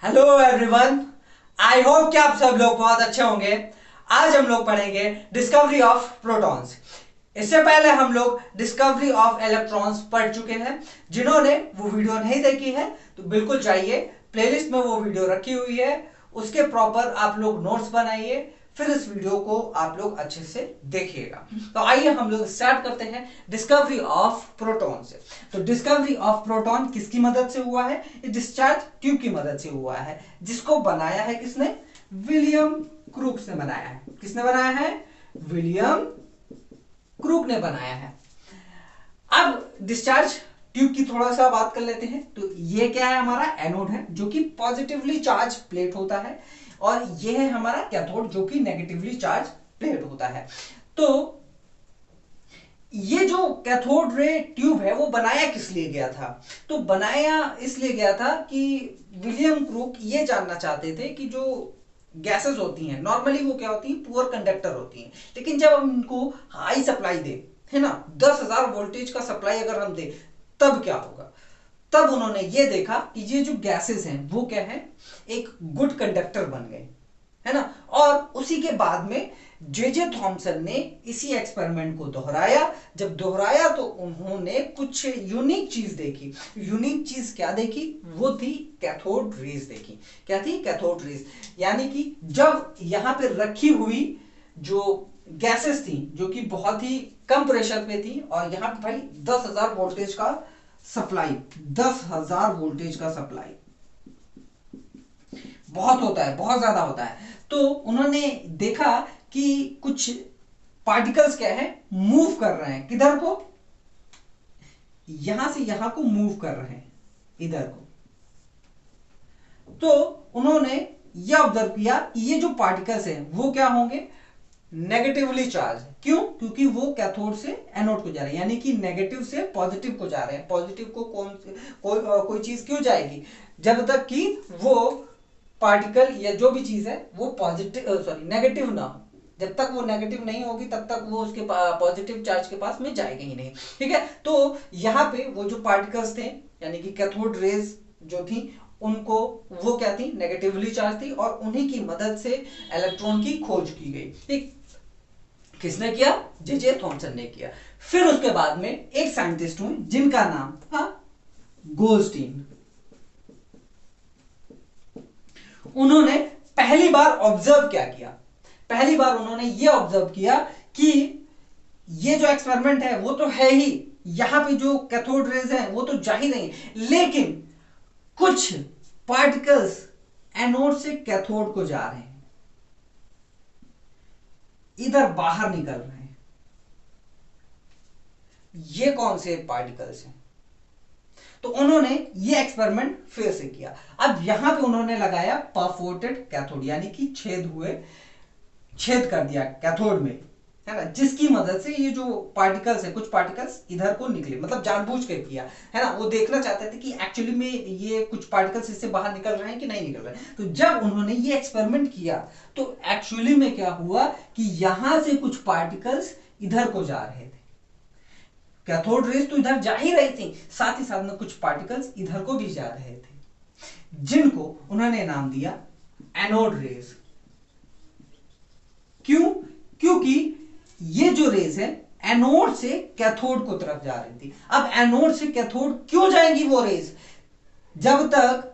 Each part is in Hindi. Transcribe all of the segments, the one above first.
Hello everyone. आई होप कि आप सब लोग बहुत अच्छे होंगे। आज हम लोग पढ़ेंगे डिस्कवरी ऑफ प्रोटॉन्स। इससे पहले हम लोग डिस्कवरी ऑफ इलेक्ट्रॉन्स पढ़ चुके हैं। जिन्होंने वो वीडियो नहीं देखी है तो बिल्कुल जाइए, प्लेलिस्ट में वो वीडियो रखी हुई है, उसके प्रॉपर आप लोग नोट्स बनाइए, फिर इस वीडियो को आप लोग अच्छे से देखिएगा। तो आइए हम लोग स्टार्ट करते हैं डिस्कवरी ऑफ प्रोटॉन से। तो डिस्कवरी ऑफ प्रोटॉन किसकी मदद से हुआ है? ये डिस्चार्ज ट्यूब की मदद से हुआ है, जिसको बनाया है किसने? विलियम क्रूक्स ने बनाया है। किसने बनाया है? विलियम क्रूक ने बनाया है। अब डिस्चार्ज ट्यूब की थोड़ा सा बात कर लेते हैं। तो ये क्या है? हमारा एनोड है जो कि पॉजिटिवली चार्ज प्लेट होता है, और ये है हमारा कैथोड जो कि नेगेटिवली चार्ज प्लेट होता है। तो ये जो कैथोड रे ट्यूब है वो बनाया किस लिए गया था? तो बनाया इसलिए गया था कि विलियम क्रूक ये जानना चाहते थे कि जो गैसेस होती हैं नॉर्मली वो क्या होती हैं? पुअर कंडक्टर होती हैं, लेकिन जब हम इनको हाई सप्लाई दे, है ना, 10,000 वोल्टेज का सप्लाई अगर हम दे तब क्या होगा? तब उन्होंने ये देखा कि ये जो गैसेस हैं वो क्या है? एक गुड कंडक्टर बन गए, है ना। और उसी के बाद में जे जे थॉमसन ने इसी एक्सपेरिमेंट को दोहराया। जब दोहराया तो उन्होंने कुछ यूनिक चीज देखी। यूनिक चीज क्या देखी? वो थी कैथोड रेज देखी। क्या थी? Cathode rays. यानी कि जब यहां पे रखी हुई जो गैसेस थी जो कि बहुत ही कम प्रेशर पे थी, और यहां पे भाई 10,000 वोल्टेज का सप्लाई, 10,000 वोल्टेज का सप्लाई बहुत होता है, बहुत ज्यादा होता है। तो उन्होंने देखा कि कुछ पार्टिकल्स क्या है? मूव कर रहे हैं। किधर को? यहां से यहां को मूव कर रहे हैं, इधर को। तो उन्होंने यह ऑब्जर्व किया कि ये जो पार्टिकल्स हैं वो क्या होंगे? Negatively charge. क्यों? क्योंकि वो कैथोड से एनोड को जा रहे हैं, यानी कि नेगेटिव से पॉजिटिव को जा रहे हैं। पॉजिटिव को कोई चीज क्यों जाएगी? जब तक कि वो पार्टिकल या जो भी चीज है वो पॉजिटिव नेगेटिव ना हो। जब तक वो नेगेटिव नहीं होगी तब तक वो उसके पॉजिटिव चार्ज के पास में जाएगा ही नहीं। ठीक है। तो यहाँ पे वो जो पार्टिकल्स थे, यानी कि कैथोड रेज जो थी, उनको वो क्या थी? नेगेटिवली चार्ज थी, और उन्हीं की मदद से इलेक्ट्रॉन की खोज की गई। ठीक। किसने किया? जे जे थॉमसन ने किया। फिर उसके बाद में एक साइंटिस्ट हुए जिनका नाम था गोल्डस्टीन। उन्होंने पहली बार ऑब्जर्व क्या किया? पहली बार उन्होंने यह ऑब्जर्व किया कि ये जो एक्सपेरिमेंट है वो तो है ही, यहां पे जो कैथोड रेज है वो तो जा ही नहीं, लेकिन कुछ पार्टिकल्स एनोड से कैथोड को जा रहे हैं, इधर बाहर निकल रहे हैं। ये कौन से पार्टिकल्स हैं? तो उन्होंने ये एक्सपेरिमेंट फिर से किया। अब यहां पे उन्होंने लगाया परफोर्टेड कैथोड, यानी कि छेद कर दिया कैथोड में, है ना, जिसकी मदद से ये जो पार्टिकल्स है, कुछ पार्टिकल्स इधर को निकले, मतलब जानबूझ के किया, है ना। वो देखना चाहते थे कि एक्चुअली में ये कुछ पार्टिकल्स इससे बाहर निकल रहे हैं कि नहीं निकल रहे हैं। तो जब उन्होंने ये एक्सपेरिमेंट किया तो एक्चुअली में क्या हुआ कि यहां से कुछ पार्टिकल्स इधर को जा रहे थे। कैथोड रेज तो इधर जा ही रही थी, साथ ही साथ में कुछ पार्टिकल्स इधर को भी जा रहे थे, जिनको उन्होंने नाम दिया एनोड रेज। क्यों? क्योंकि ये जो रेज है एनोड से कैथोड को तरफ जा रही थी। अब एनोड से कैथोड क्यों जाएंगी वो रेज? जब तक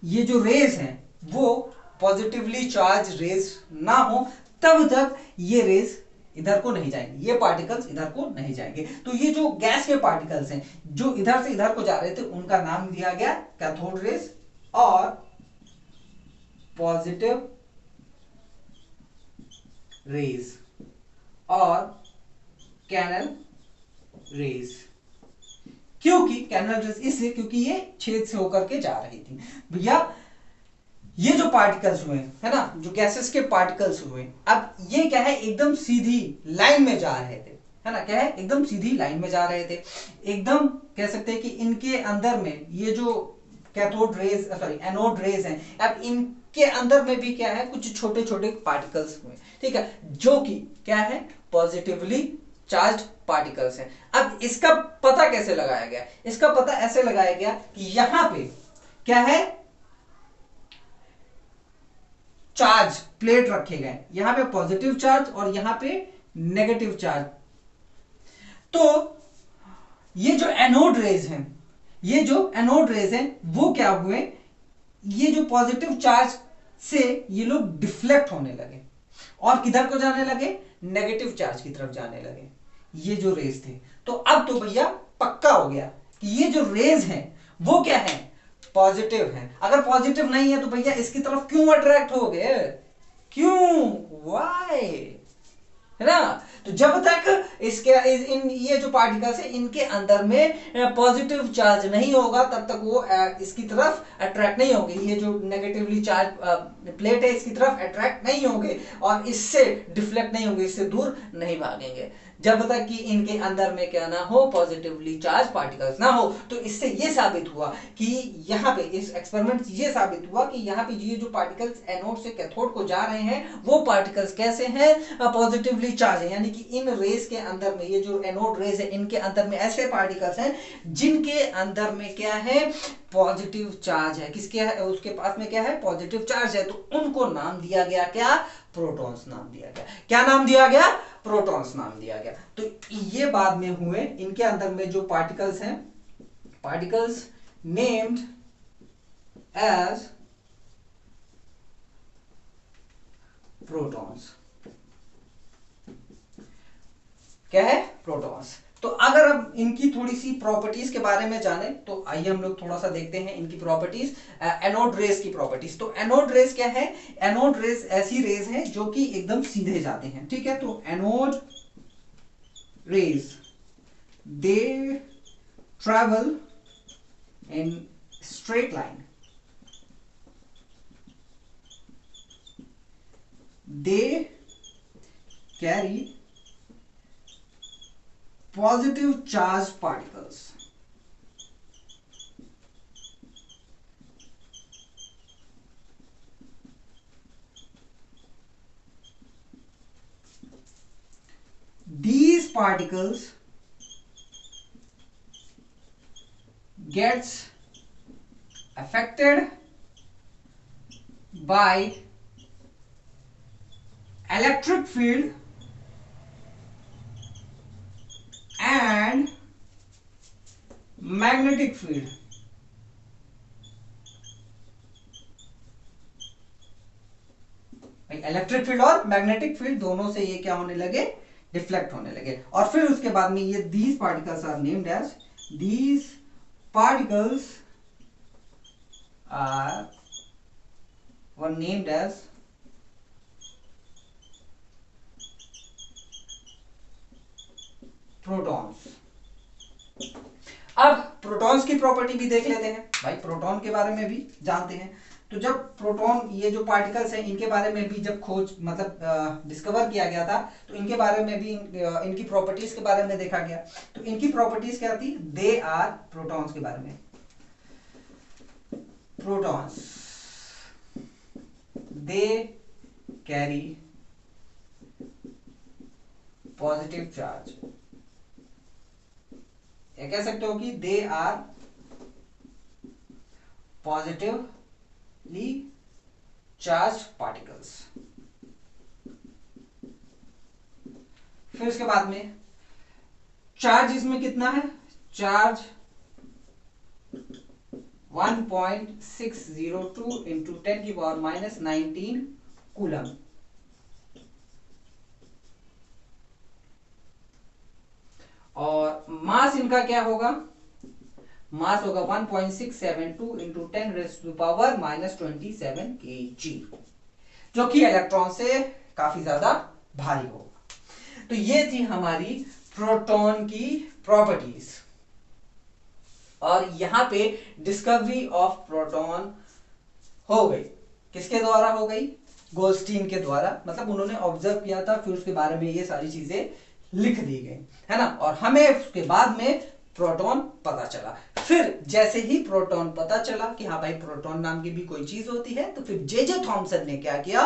ये जो रेज है वो पॉजिटिवली चार्ज रेज ना हो तब तक ये रेज इधर को नहीं जाएंगे, ये पार्टिकल्स इधर को नहीं जाएंगे। तो ये जो गैस के पार्टिकल्स हैं जो इधर से इधर को जा रहे थे उनका नाम दिया गया कैथोड रेज और पॉजिटिव रेज और कैनल रेज। क्योंकि कैनल रेज इसलिए क्योंकि ये छेद से होकर के जा रही थी। भैया ये जो पार्टिकल्स हुए, है ना, जो गैसेस के पार्टिकल्स हुए, अब ये क्या है? एकदम सीधी लाइन में जा रहे थे, है ना। क्या है? एकदम सीधी लाइन में जा रहे थे। एकदम कह सकते हैं कि इनके अंदर में ये जो कैथोड रेज एनोड रेज हैं, अब इनके अंदर में भी क्या है? कुछ छोटे छोटे पार्टिकल्स हुए, ठीक है, जो कि क्या है? पॉजिटिवली चार्ज पार्टिकल्स हैं। अब इसका पता कैसे लगाया गया? इसका पता ऐसे लगाया गया कि यहां पे क्या है? चार्ज प्लेट रखे गए, यहां पे पॉजिटिव चार्ज और यहां पे नेगेटिव चार्ज। तो ये जो एनोड रेज हैं, ये जो एनोड रेज हैं वो क्या हुए, ये जो पॉजिटिव चार्ज से ये लोग डिफ्लेक्ट होने लगे और किधर को जाने लगे, नेगेटिव चार्ज की तरफ जाने लगे, ये जो रेज थे। तो अब तो भैया पक्का हो गया कि ये जो रेज हैं वो क्या है, पॉजिटिव है। अगर पॉजिटिव नहीं है तो भैया इसकी तरफ क्यों अट्रैक्ट हो गए, क्यों, वाई, है ना। तो जब तक इन ये जो पार्टिकल्स है इनके अंदर में पॉजिटिव चार्ज नहीं होगा तब तक वो इसकी तरफ अट्रैक्ट नहीं होंगे, ये जो नेगेटिवली चार्ज प्लेट है इसकी तरफ अट्रैक्ट नहीं होंगे और इससे डिफ्लेक्ट नहीं होंगे, इससे दूर नहीं भागेंगे। जब तक कि इनके अंदर में क्या ना हो, पॉजिटिवली चार्ज पार्टिकल्स ना हो। तो इससे ये साबित हुआ कि यहाँ पे इस एक्सपेरिमेंट से ये साबित हुआ कि यहाँ पे ये जो पार्टिकल्स एनोड से कैथोड को जा रहे हैं वो पार्टिकल्स कैसे हैं, पॉजिटिवली चार्ज है। यानी कि इन रेस के अंदर में, ये जो एनोड रेस है इनके अंदर में ऐसे पार्टिकल्स हैं जिनके अंदर में क्या है, पॉजिटिव चार्ज है। किसके है, उसके पास में क्या है, पॉजिटिव चार्ज है। तो उनको नाम दिया गया क्या, प्रोटॉन्स नाम दिया गया। क्या नाम दिया गया, प्रोटॉन्स नाम दिया गया। तो ये बाद में हुए, इनके अंदर में जो पार्टिकल्स हैं, पार्टिकल्स नेम्ड एज प्रोटॉन्स, क्या है, प्रोटॉन्स। तो अगर अब इनकी थोड़ी सी प्रॉपर्टीज के बारे में जाने तो आइए हम लोग थोड़ा सा देखते हैं इनकी प्रॉपर्टीज, एनोड रेस की प्रॉपर्टीज। तो एनोड रेस क्या है, एनोड रेस ऐसी रेस है जो कि एकदम सीधे जाते हैं, ठीक है। तो anode rays they travel in straight line, they carry positive charge particles, these particles gets affected by electric field and magnetic field। Electric field और मैग्नेटिक फील्ड दोनों से ये क्या होने लगे, डिफ्लेक्ट होने लगे। और फिर उसके बाद में ये these particles are named as, these particles were named as protons. अब प्रोटॉन्स की प्रॉपर्टी भी देख लेते हैं भाई, प्रोटॉन के बारे में भी जानते हैं। तो जब प्रोटॉन, ये जो पार्टिकल्स हैं इनके बारे में भी जब खोज मतलब डिस्कवर किया गया था तो इनके बारे में भी इनकी प्रॉपर्टीज के बारे में देखा गया। तो इनकी प्रॉपर्टीज क्या थी, दे आर, प्रोटॉन्स के बारे में, protons they carry positive charge, या कह सकते हो कि they are positively charged particles. फिर उसके बाद में चार्ज इसमें कितना है, चार्ज 1.602 इंटू 10⁻⁻19 कूलम। और मास इनका क्या होगा, मास होगा 1.672 इंटू 10⁻⁻27 kg, जो कि इलेक्ट्रॉन से काफी ज्यादा भारी होगा। तो ये थी हमारी प्रोटॉन की प्रॉपर्टीज। और यहां पे डिस्कवरी ऑफ प्रोटॉन हो गई, किसके द्वारा हो गई, गोल्डस्टीन के द्वारा। मतलब उन्होंने ऑब्जर्व किया था, फिर उसके बारे में ये सारी चीजें लिख दी गई, है ना। और हमें उसके बाद में प्रोटॉन पता चला। फिर जैसे ही प्रोटॉन पता चला कि हाँ भाई प्रोटॉन नाम की भी कोई चीज होती है, तो फिर जे थॉमसन ने क्या किया,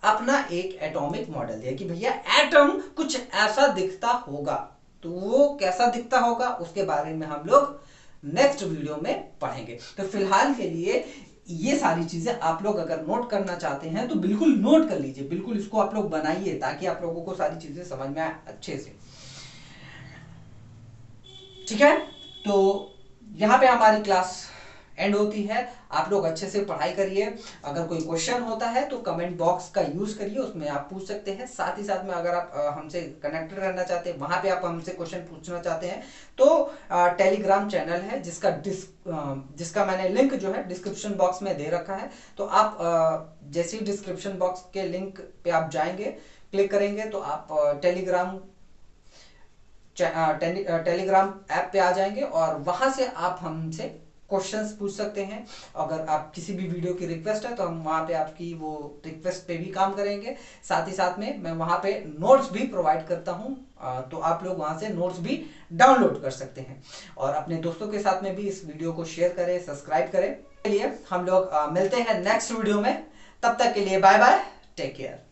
अपना एक एटॉमिक मॉडल दिया कि भैया एटम कुछ ऐसा दिखता होगा। तो वो कैसा दिखता होगा उसके बारे में हम लोग नेक्स्ट वीडियो में पढ़ेंगे। तो फिलहाल के लिए ये सारी चीजें आप लोग अगर नोट करना चाहते हैं तो बिल्कुल नोट कर लीजिए, बिल्कुल इसको आप लोग बनाइए ताकि आप लोगों को सारी चीजें समझ में आए अच्छे से। ठीक है, तो यहाँ पे हमारी क्लास एंड होती है। आप लोग अच्छे से पढ़ाई करिए। अगर कोई क्वेश्चन होता है तो कमेंट बॉक्स का यूज करिए, उसमें आप पूछ सकते हैं। साथ ही साथ में अगर आप हमसे कनेक्टेड रहना चाहते हैं, वहां पे आप हमसे क्वेश्चन पूछना चाहते हैं, तो टेलीग्राम चैनल है जिसका मैंने लिंक जो है डिस्क्रिप्शन बॉक्स में दे रखा है। तो आप जैसे ही डिस्क्रिप्शन बॉक्स के लिंक पे आप जाएंगे, क्लिक करेंगे तो आप टेलीग्राम ऐप पे आ जाएंगे और वहां से आप हमसे क्वेश्चंस पूछ सकते हैं। अगर आप किसी भी वीडियो की रिक्वेस्ट है तो हम वहां पे आपकी वो रिक्वेस्ट पे भी काम करेंगे। साथ ही साथ में मैं वहां पे नोट्स भी प्रोवाइड करता हूं, तो आप लोग वहां से नोट्स भी डाउनलोड कर सकते हैं। और अपने दोस्तों के साथ में भी इस वीडियो को शेयर करें, सब्सक्राइब करें। के लिए हम लोग मिलते हैं नेक्स्ट वीडियो में। तब तक के लिए बाय बाय, टेक केयर।